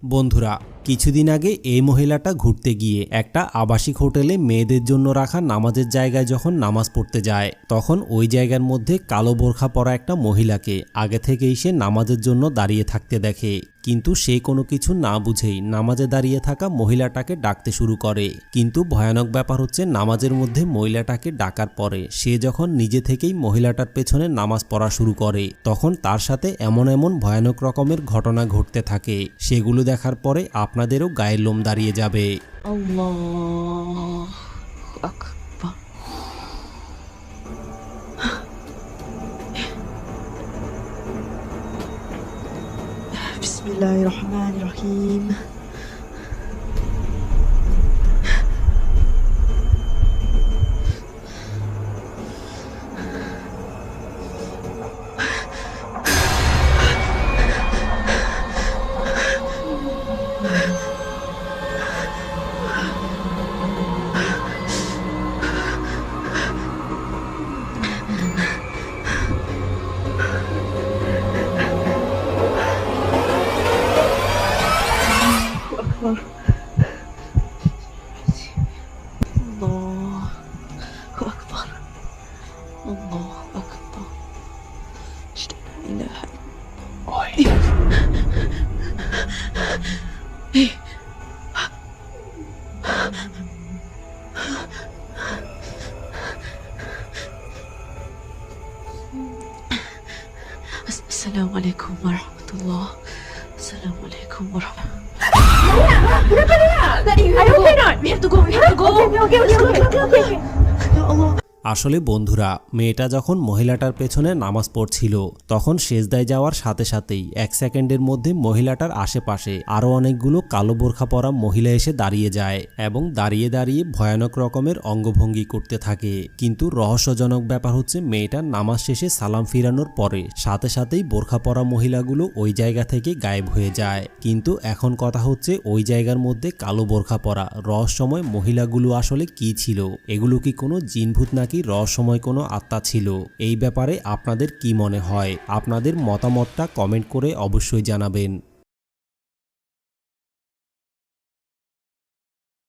বন্ধুরা, কিছুদিন আগে এই মহিলাটা ঘুরতে গিয়ে একটা আবাসিক হোটেলে মেয়েদের জন্য রাখা নামাজের জায়গায় যখন নামাজ পড়তে যায়, তখন ওই জায়গার মধ্যে কালো বোরখা পরা একটা মহিলাকে আগে থেকেই সে নামাজের জন্য দাঁড়িয়ে থাকতে দেখে। কিন্তু সে কোনো কিছু না বুঝেই নামাজে দাঁড়িয়ে থাকা মহিলাটাকে ডাকতে শুরু করে। কিন্তু ভয়ানক ব্যাপার হচ্ছে, নামাজের মধ্যে মহিলাটাকে ডাকার পরে সে যখন নিজে থেকেই মহিলাটার পেছনে নামাজ পড়া শুরু করে, তখন তার সাথে এমন এমন ভয়ানক রকমের ঘটনা ঘটতে থাকে, সেগুলো দেখার পরে আপনাদেরও গায়ের লোম দাঁড়িয়ে যাবে। আল্লাহু আকবার। বিসমিল্লাহির রহমানির রহিম। Assalamu alaikum warahmatullah. Assalamu alaikum warahmatullah. We have to go. Okay. Ya Allah. আসলে বন্ধুরা, মেয়েটা যখন মহিলাটার পেছনে নামাজ পড়ছিল, তখন সেজদায় যাওয়ার সাথে সাথেই 1 সেকেন্ডের মধ্যে মহিলাটার আশেপাশে আরও অনেকগুলো কালো বোরখা পরা মহিলা এসে দাঁড়িয়ে যায় এবং দাঁড়িয়ে দাঁড়িয়ে ভয়ানক রকমের অঙ্গভঙ্গি করতে থাকে। কিন্তু রহস্যজনক ব্যাপার হচ্ছে, মেয়েটার নামাজ শেষে সালাম ফিরানোর পরে সাথে সাথেই বোরখা পরা মহিলাগুলো ওই জায়গা থেকে গায়েব হয়ে যায়। কিন্তু এখন কথা হচ্ছে, ওই জায়গার মধ্যে কালো বোরখা পরা রহস্যময় মহিলাগুলো আসলে কি ছিল? এগুলো কি কোনো জিনভূত নাকি রহস্যময় কোনো আত্মা ছিল? এই ব্যাপারে আপনাদের কি মনে হয়? আপনাদের মতামতটা কমেন্ট করে অবশ্যই জানাবেন।